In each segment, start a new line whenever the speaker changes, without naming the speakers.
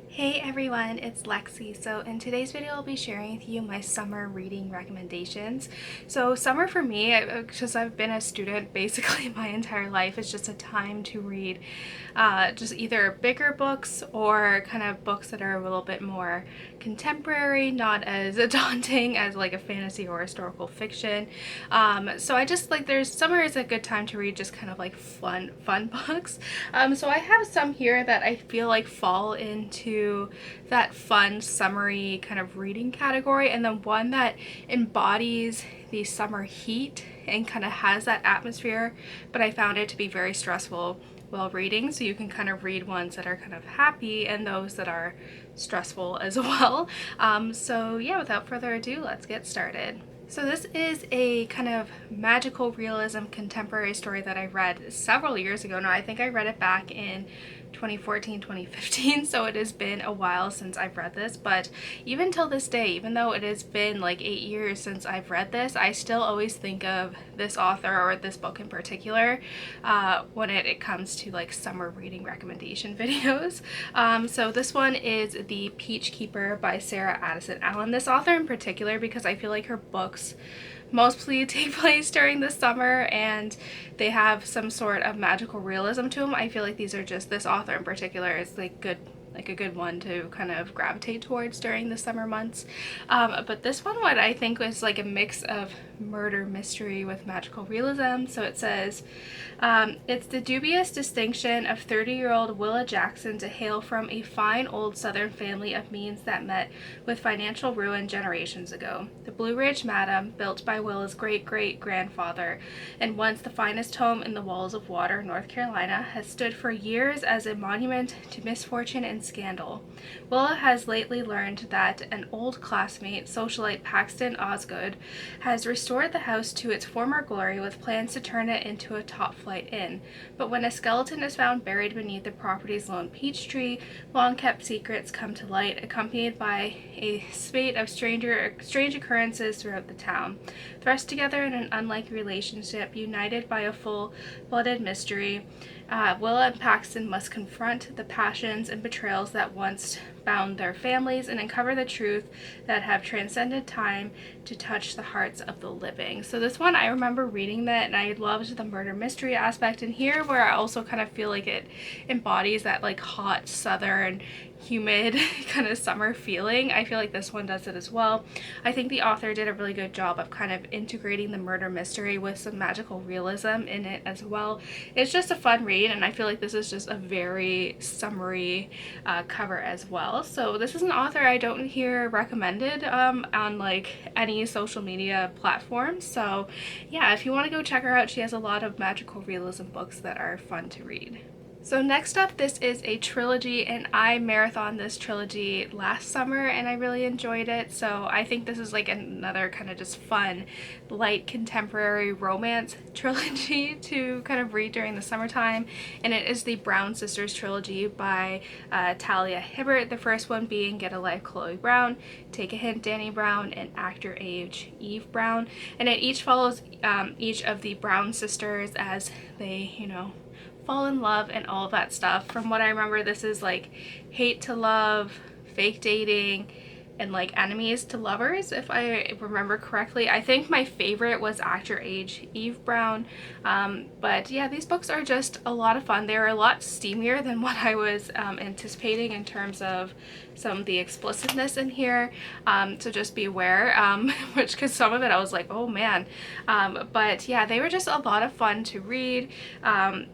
Hey everyone, it's Lexie. So in today's video I'll be sharing with you my summer reading recommendations. So summer for me, because I've been a student basically my entire life, is just a time to read just either bigger books or kind of books that are a little bit more contemporary, not as daunting as like a fantasy or historical fiction. So I just like summer is a good time to read just kind of like fun books. So I have some here that I feel like fall into that fun summery kind of reading category, and then one that embodies the summer heat and kind of has that atmosphere, but I found it to be very stressful while reading. So you can kind of read ones that are kind of happy and those that are stressful as well. So yeah, without further ado, let's get started. So this is a kind of magical realism contemporary story that I read several years ago now. I think I read it back in 2014, 2015, so it has been a while since I've read this, but even till this day, even though it has been like 8 years since I've read this, I still always think of this author or this book in particular when it comes to like summer reading recommendation videos. So this one is The Peach Keeper by Sarah Addison Allen. This author in particular, because I feel like her books mostly take place during the summer and they have some sort of magical realism to them. I feel like this author in particular is like a good one to kind of gravitate towards during the summer months. But this one, what I think was like a mix of murder mystery with magical realism. So it says, it's the dubious distinction of 30-year-old Willa Jackson to hail from a fine old southern family of means that met with financial ruin generations ago. The Blue Ridge Madam, built by Willa's great-great-grandfather, and once the finest home in the Walls of Water, North Carolina, has stood for years as a monument to misfortune and scandal. Willa has lately learned that an old classmate, socialite Paxton Osgood, has restored the house to its former glory with plans to turn it into a top-flight inn. But when a skeleton is found buried beneath the property's lone peach tree, long-kept secrets come to light, accompanied by a spate of strange occurrences throughout the town. Thrust together in an unlikely relationship, united by a full-blooded mystery, Willa and Paxton must confront the passions and betrayals that once bound their families and uncover the truth that have transcended time to touch the hearts of the living. So this one, I remember reading that and I loved the murder mystery aspect in here, where I also kind of feel like it embodies that like hot southern humid kind of summer feeling. I feel like this one does it as well. I think the author did a really good job of kind of integrating the murder mystery with some magical realism in it as well. It's just a fun read, and I feel like this is just a very summery cover as well. So this is an author I don't hear recommended on like any social media platform. So yeah, if you want to go check her out, she has a lot of magical realism books that are fun to read. So next up, this is a trilogy, and I marathoned this trilogy last summer and I really enjoyed it. So I think this is like another kind of just fun, light contemporary romance trilogy to kind of read during the summertime. And it is the Brown Sisters trilogy by Talia Hibbert. The first one being Get a Life, Chloe Brown, Take a Hint, Dani Brown, and Actor Age, Eve Brown. And it each follows each of the Brown sisters as they, fall in love and all of that stuff. From what I remember, this is like hate to love, fake dating, and like enemies to lovers, if I remember correctly. I think my favorite was Actor Age, Eve Brown. But yeah, these books are just a lot of fun. They're a lot steamier than what I was anticipating in terms of some of the explicitness in here. So just be aware, because some of it I was like, oh man. But yeah, they were just a lot of fun to read.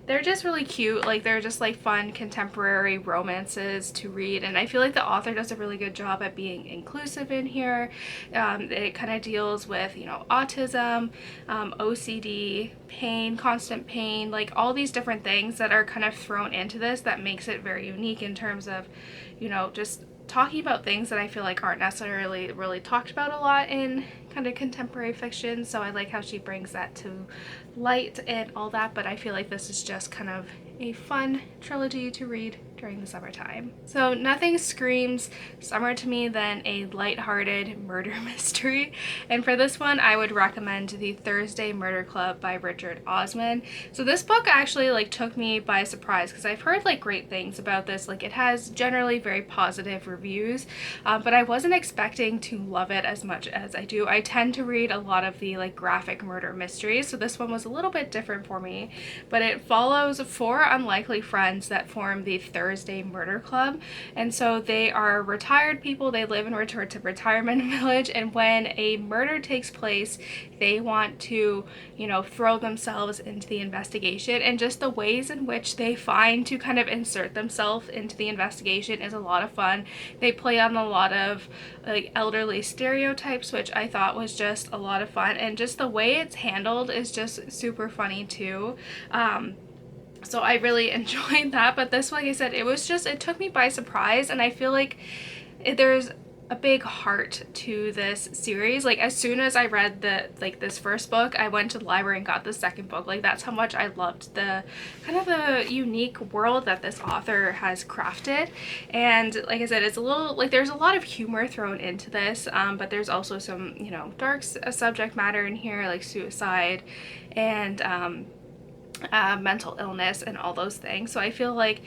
They're just really cute. Like they're just like fun contemporary romances to read. And I feel like the author does a really good job at being inclusive in here. It kind of deals with, autism, OCD, pain, constant pain, like all these different things that are kind of thrown into this that makes it very unique in terms of, just talking about things that I feel like aren't necessarily really talked about a lot in kind of contemporary fiction. So I like how she brings that to light and all that, but I feel like this is just kind of a fun trilogy to read during the summertime. So nothing screams summer to me than a lighthearted murder mystery, and for this one I would recommend The Thursday Murder Club by Richard Osman. So this book actually like took me by surprise because I've heard like great things about this. Like, it has generally very positive reviews, but I wasn't expecting to love it as much as I do. I tend to read a lot of the like graphic murder mysteries, so this one was a little bit different for me, but it follows 4 unlikely friends that form the Thursday Murder Club. And so they are retired people, they live in retirement village, and when a murder takes place they want to, you know, throw themselves into the investigation, and just the ways in which they find to kind of insert themselves into the investigation is a lot of fun. They play on a lot of like elderly stereotypes, which I thought was just a lot of fun, and just the way it's handled is just super funny too. So I really enjoyed that. But this, like I said, it took me by surprise, and I feel like there's a big heart to this series. Like, as soon as I read this first book, I went to the library and got the second book. Like, that's how much I loved the kind of the unique world that this author has crafted. And like I said, it's a little like there's a lot of humor thrown into this, but there's also some, you know, dark subject matter in here, like suicide and mental illness and all those things. So I feel like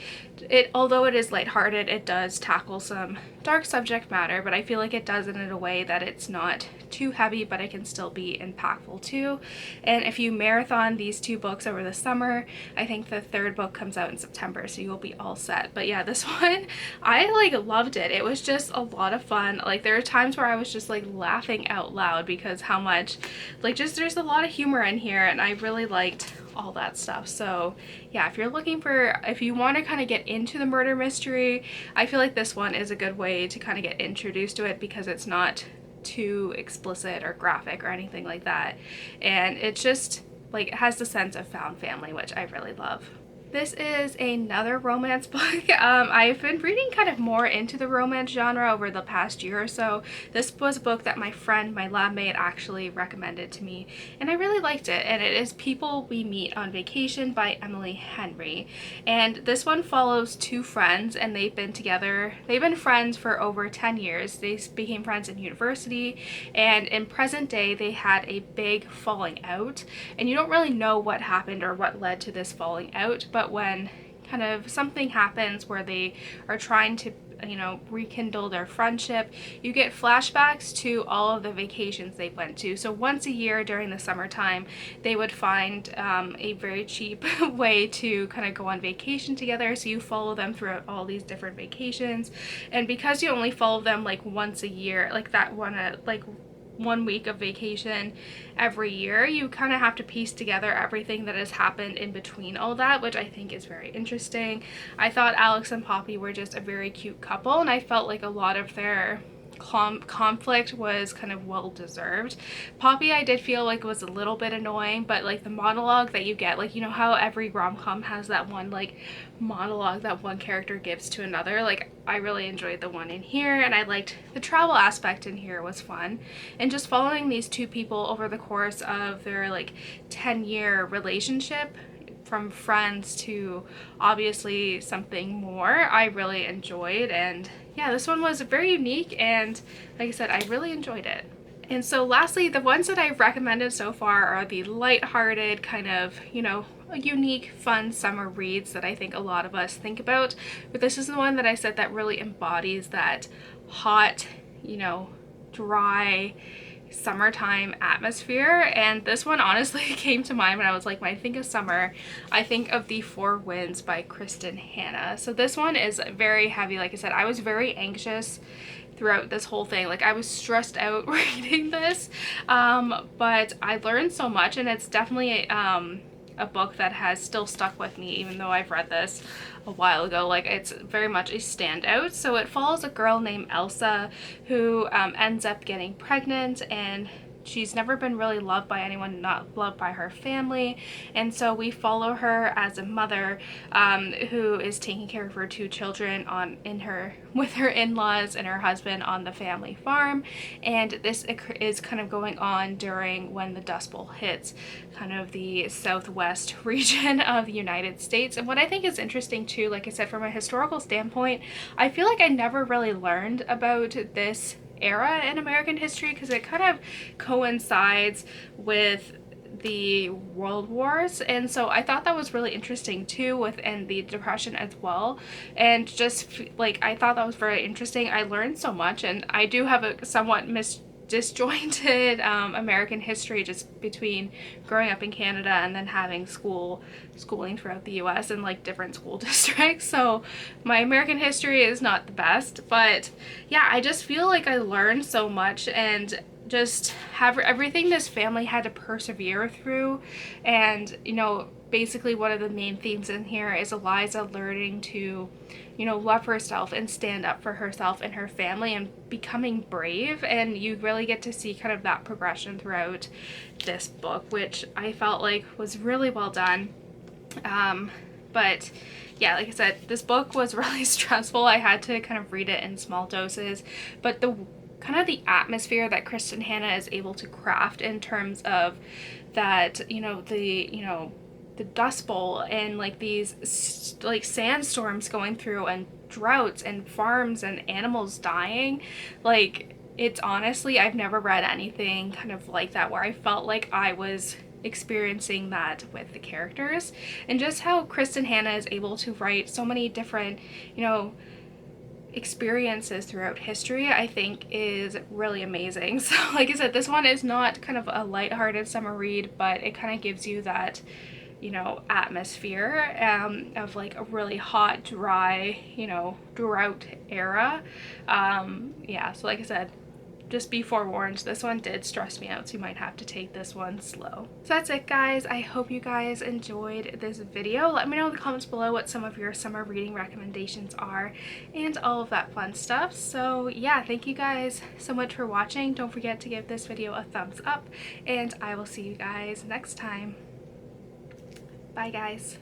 although it is lighthearted, it does tackle some dark subject matter, but I feel like it does it in a way that it's not too heavy, but it can still be impactful too. And if you marathon these 2 books over the summer, I think the 3rd book comes out in September, so you'll be all set. But yeah, this one, I like loved it. It was just a lot of fun. Like, there are times where I was just like laughing out loud because how much, like, just there's a lot of humor in here, and I really liked all that stuff. So yeah, if you want to kind of get into the murder mystery, I feel like this one is a good way to kind of get introduced to it because it's not too explicit or graphic or anything like that, and it just like it has the sense of found family, which I really love. This is another romance book. I've been reading kind of more into the romance genre over the past year or so. This was a book that my friend, my lab mate, actually recommended to me, and I really liked it. And it is People We Meet on Vacation by Emily Henry. And this one follows 2 friends, and they've been friends for over 10 years. They became friends in university, and in present day they had a big falling out, and you don't really know what happened or what led to this falling out, but when kind of something happens where they are trying to, you know, rekindle their friendship, you get flashbacks to all of the vacations they went to. So once a year during the summertime, they would find a very cheap way to kind of go on vacation together. So you follow them throughout all these different vacations, and because you only follow them like once a year, like that one like 1 week of vacation every year, you kind of have to piece together everything that has happened in between all that, which I think is very interesting. I thought Alex and Poppy were just a very cute couple, and I felt like a lot of their conflict was kind of well deserved. Poppy, I did feel like was a little bit annoying, but like the monologue that you get, like, you know how every rom-com has that one like monologue that one character gives to another, like I really enjoyed the one in here, and I liked the travel aspect in here was fun, and just following these 2 people over the course of their like 10-year relationship, from friends to obviously something more, I really enjoyed. And yeah, this one was very unique, and like I said, I really enjoyed it. And so lastly, the ones that I've recommended so far are the lighthearted kind of, you know, unique, fun summer reads that I think a lot of us think about. But this is the one that I said that really embodies that hot, you know, dry summertime atmosphere. And this one honestly came to mind when I was like, when I think of summer, I think of The Four Winds by Kristen Hanna. So this one is very heavy. Like I said, I was very anxious throughout this whole thing. Like, I was stressed out reading this, but I learned so much, and it's definitely a book that has still stuck with me even though I've read this a while ago. Like, it's very much a standout. So it follows a girl named Elsa who ends up getting pregnant, and she's never been really loved by anyone, not loved by her family, and so we follow her as a mother who is taking care of her 2 children with her in-laws and her husband on the family farm. And this is kind of going on during when the Dust Bowl hits kind of the southwest region of the United States. And what I think is interesting too, like I said, from a historical standpoint, I feel like I never really learned about this era in American history because it kind of coincides with the world wars, and so I thought that was really interesting too, within the Depression as well. And just like, I thought that was very interesting. I learned so much, and I do have a somewhat disjointed American history, just between growing up in Canada and then having schooling throughout the US in like different school districts. So my American history is not the best, but yeah, I just feel like I learned so much, and just have everything this family had to persevere through. And you know, basically one of the main themes in here is Eliza learning to, you know, love herself and stand up for herself and her family and becoming brave. And you really get to see kind of that progression throughout this book, which I felt like was really well done. But yeah, like I said, this book was really stressful. I had to kind of read it in small doses, but the kind of the atmosphere that Kristen Hanna is able to craft in terms of that, you know, the Dust Bowl and like these like sandstorms going through and droughts and farms and animals dying, like, it's honestly, I've never read anything kind of like that where I felt like I was experiencing that with the characters. And just how Kristen Hanna is able to write so many different, you know, experiences throughout history, I think is really amazing. So like I said, this one is not kind of a lighthearted summer read, but it kind of gives you that, you know, atmosphere of like a really hot, dry, you know, drought era. Yeah, so like I said, just be forewarned, this one did stress me out, so you might have to take this one slow. So that's it, guys. I hope you guys enjoyed this video. Let me know in the comments below what some of your summer reading recommendations are and all of that fun stuff. So yeah, thank you guys so much for watching. Don't forget to give this video a thumbs up, and I will see you guys next time. Bye, guys.